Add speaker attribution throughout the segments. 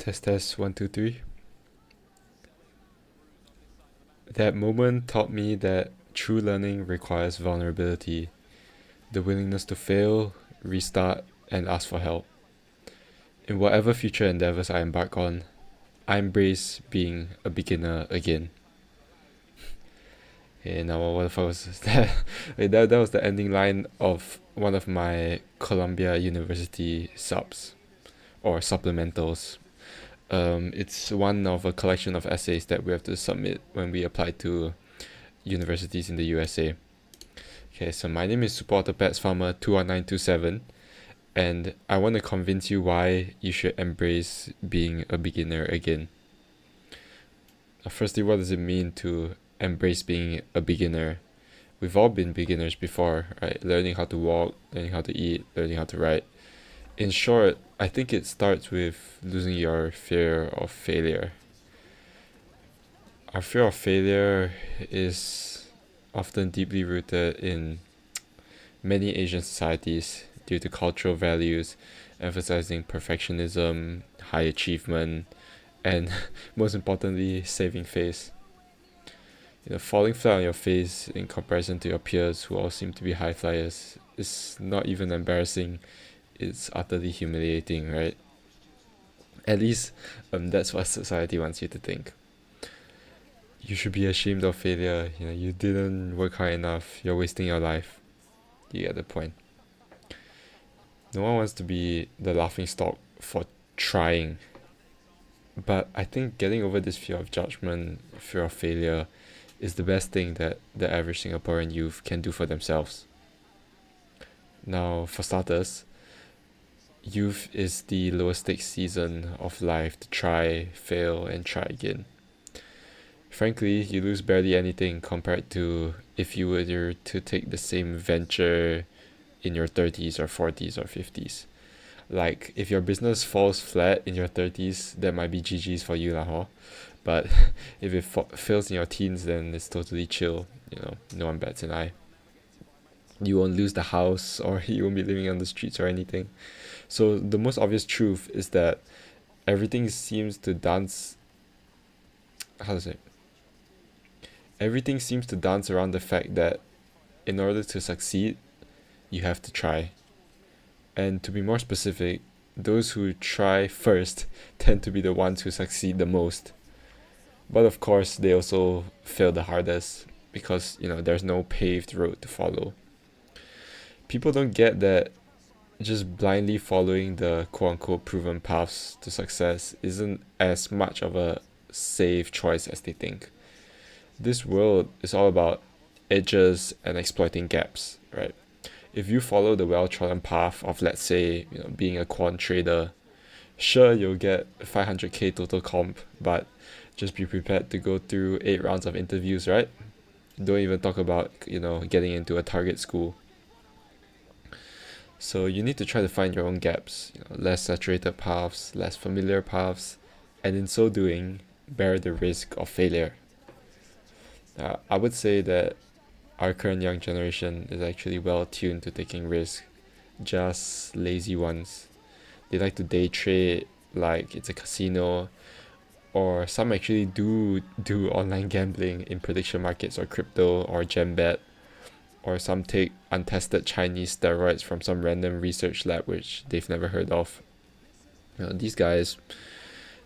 Speaker 1: Test 1 2 3. That moment taught me that true learning requires vulnerability, the willingness to fail, restart, and ask for help. In whatever future endeavors I embark on, I embrace being a beginner again. Okay, now what if I was that? That was the ending line of one of my Columbia University subs or supplementals. It's one of a collection of essays that we have to submit when we apply to universities in the USA. Okay, so my name is Supporter Pets Farmer 21927, and I want to convince you why you should embrace being a beginner again. Firstly, what does it mean to embrace being a beginner? We've all been beginners before, right? Learning how to walk, learning how to eat, learning how to write. In short, I think it starts with losing your fear of failure. Our fear of failure is often deeply rooted in many Asian societies due to cultural values emphasizing perfectionism, high achievement, and most importantly, saving face. Falling flat on your face in comparison to your peers who all seem to be high flyers is not even embarrassing, it's utterly humiliating, right? At least that's what society wants you to think. You should be ashamed of failure. You didn't work hard enough. You're wasting your life. You get the point. No one wants to be the laughing stock for trying. But I think getting over this fear of judgment, fear of failure, is the best thing that the average Singaporean youth can do for themselves. Now, for starters, youth is the lowest stakes season of life to try, fail, and try again. Frankly, you lose barely anything compared to if you were to take the same venture in your 30s or 40s or 50s. Like, if your business falls flat in your 30s, that might be GG's for you, lah, huh? But if it fails in your teens, then it's totally chill. No one bats an eye. You won't lose the house, or you won't be living on the streets or anything. So the most obvious truth is that everything seems to dance. How to say? Everything seems to dance around the fact that in order to succeed, you have to try. And to be more specific, those who try first tend to be the ones who succeed the most. But of course, they also fail the hardest because, there's no paved road to follow. People don't get that just blindly following the quote-unquote proven paths to success isn't as much of a safe choice as they think. This world is all about edges and exploiting gaps, right? If you follow the well-trodden path of, let's say, being a quant trader, sure, you'll get 500k total comp, but just be prepared to go through 8 rounds of interviews, right? Don't even talk about, getting into a target school. So you need to try to find your own gaps, less saturated paths, less familiar paths, and in so doing, bear the risk of failure. I would say that our current young generation is actually well tuned to taking risks, just lazy ones. They like to day trade like it's a casino, or some actually do online gambling in prediction markets or crypto or gem bet, or some take untested Chinese steroids from some random research lab which they've never heard of. These guys,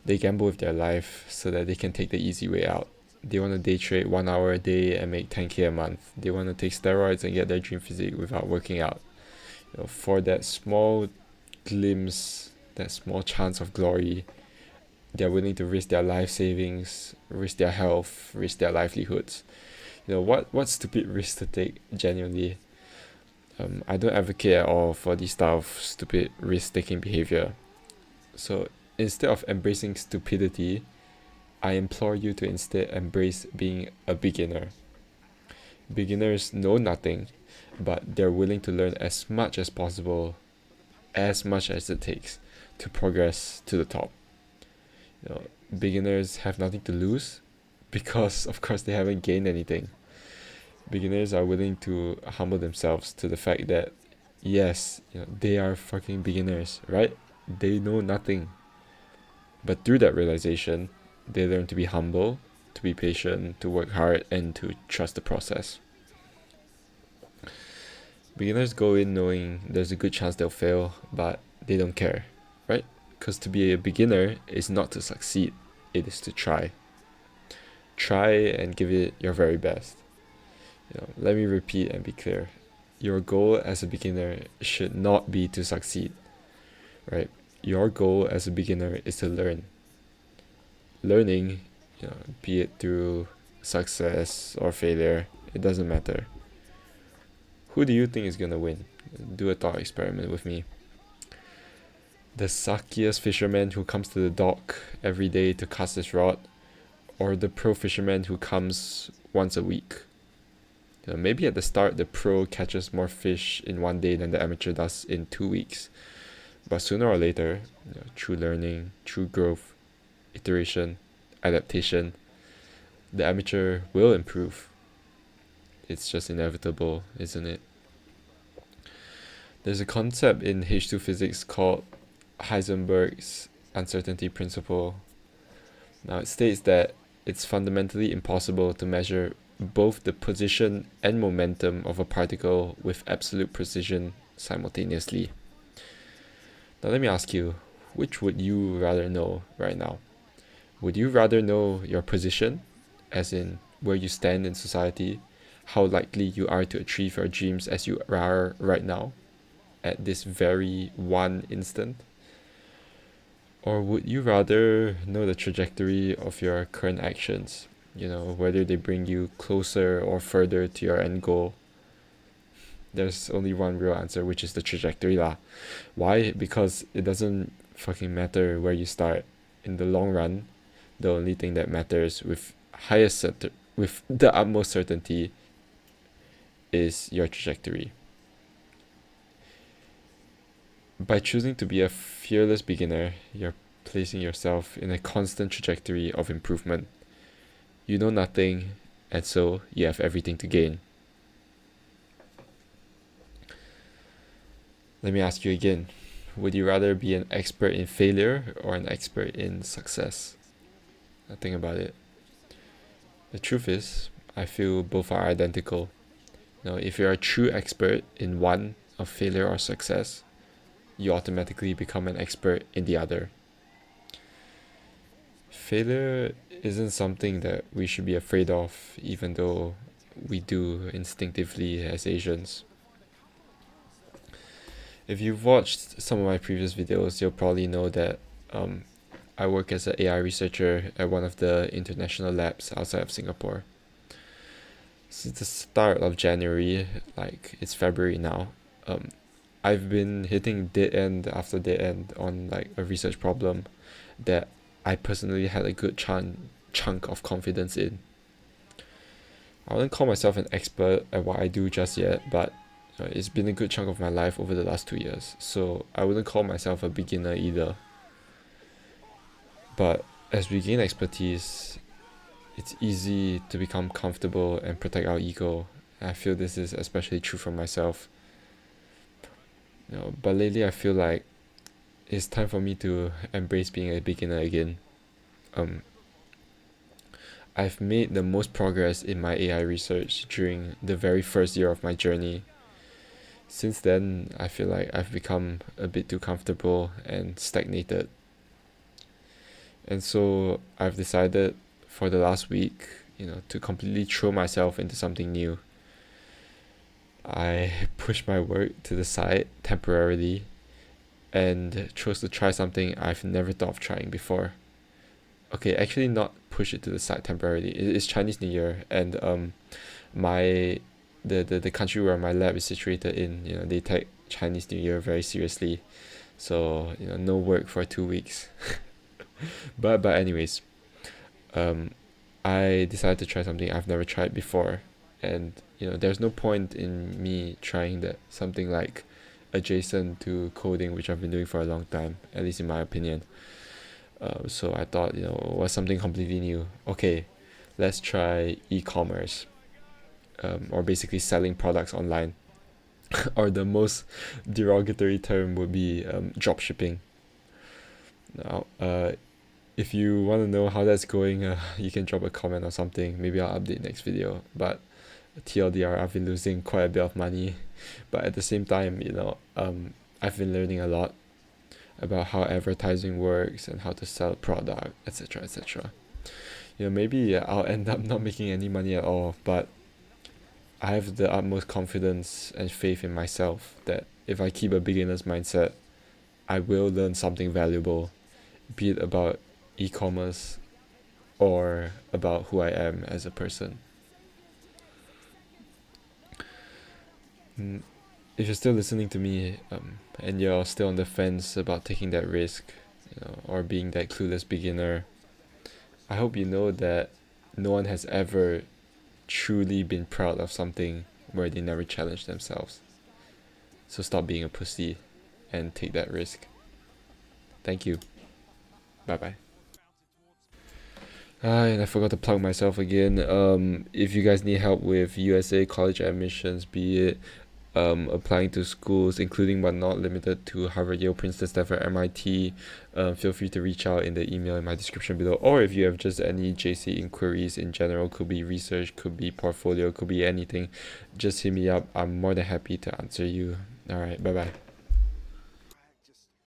Speaker 1: they gamble with their life so that they can take the easy way out. They want to day trade 1 hour a day and make 10k a month. They want to take steroids and get their dream physique without working out. For that small glimpse, that small chance of glory, they're willing to risk their life savings, risk their health, risk their livelihoods. What stupid risk to take, genuinely. I don't advocate at all for this style of stupid risk-taking behavior. So instead of embracing stupidity, I implore you to instead embrace being a beginner. Beginners know nothing, but they're willing to learn as much as possible, as much as it takes to progress to the top. Beginners have nothing to lose because, of course, they haven't gained anything. Beginners are willing to humble themselves to the fact that, yes, they are fucking beginners, right? They know nothing. But through that realization, they learn to be humble, to be patient, to work hard, and to trust the process. Beginners go in knowing there's a good chance they'll fail, but they don't care, right? Because to be a beginner is not to succeed, it is to try. Try and give it your very best. Let me repeat and be clear. Your goal as a beginner should not be to succeed, right? Your goal as a beginner is to learn. Learning, be it through success or failure, it doesn't matter. Who do you think is gonna win? Do a thought experiment with me. The suckiest fisherman who comes to the dock every day to cast his rod, or the pro fisherman who comes once a week? Maybe at the start the pro catches more fish in one day than the amateur does in 2 weeks. But sooner or later, through learning, through growth, iteration, adaptation, the amateur will improve. It's just inevitable, isn't it? There's a concept in H2 physics called Heisenberg's uncertainty principle. Now it states that it's fundamentally impossible to measure both the position and momentum of a particle with absolute precision simultaneously. Now let me ask you, which would you rather know right now? Would you rather know your position, as in where you stand in society, how likely you are to achieve your dreams as you are right now, at this very one instant? Or would you rather know the trajectory of your current actions, whether they bring you closer or further to your end goal? There's only one real answer, which is the trajectory lah. Why? Because it doesn't fucking matter where you start. In the long run, the only thing that matters with the utmost certainty is your trajectory. By choosing to be a fearless beginner, you're placing yourself in a constant trajectory of improvement. You know nothing, and so you have everything to gain. Let me ask you again. Would you rather be an expert in failure or an expert in success? Now think about it. The truth is, I feel both are identical. If you're a true expert in one of failure or success, you automatically become an expert in the other. Failure isn't something that we should be afraid of, even though we do instinctively as Asians. If you've watched some of my previous videos, you'll probably know that I work as an AI researcher at one of the international labs outside of Singapore. Since the start of January, like it's February now, I've been hitting dead end after dead end on like a research problem that I personally had a good chunk of confidence in. I wouldn't call myself an expert at what I do just yet, but it's been a good chunk of my life over the last 2 years, so I wouldn't call myself a beginner either. But as we gain expertise, it's easy to become comfortable and protect our ego. I feel this is especially true for myself. But lately I feel like it's time for me to embrace being a beginner again. I've made the most progress in my AI research during the very first year of my journey. Since then, I feel like I've become a bit too comfortable and stagnated. And so I've decided for the last week, to completely throw myself into something new. I pushed my work to the side temporarily and chose to try something I've never thought of trying before. Okay, actually not push it to the side temporarily. It's Chinese New Year, and the country where my lab is situated in, they take Chinese New Year very seriously. So, no work for 2 weeks. But anyways, I decided to try something I've never tried before, and there's no point in me trying that something like adjacent to coding, which I've been doing for a long time, at least in my opinion. So I thought, what's something completely new? Okay, let's try e-commerce, or basically selling products online, or the most derogatory term would be drop shipping. Now, If you want to know how that's going, you can drop a comment or something. Maybe I'll update next video. But TLDR, I've been losing quite a bit of money, but at the same time, I've been learning a lot about how advertising works and how to sell a product, etc., etc. Maybe I'll end up not making any money at all, but I have the utmost confidence and faith in myself that if I keep a beginner's mindset, I will learn something valuable, be it about e-commerce or about who I am as a person. If you're still listening to me, and you're still on the fence about taking that risk, or being that clueless beginner, I hope you know that no one has ever truly been proud of something where they never challenged themselves. So stop being a pussy and take that risk. Thank you. Bye bye. And I forgot to plug myself again. If you guys need help with USA college admissions, be it applying to schools, including but not limited to Harvard, Yale, Princeton, Stanford, MIT, feel free to reach out in the email in my description below. Or if you have just any JC inquiries in general, could be research, could be portfolio, could be anything, just hit me up. I'm more than happy to answer you. All right, bye bye.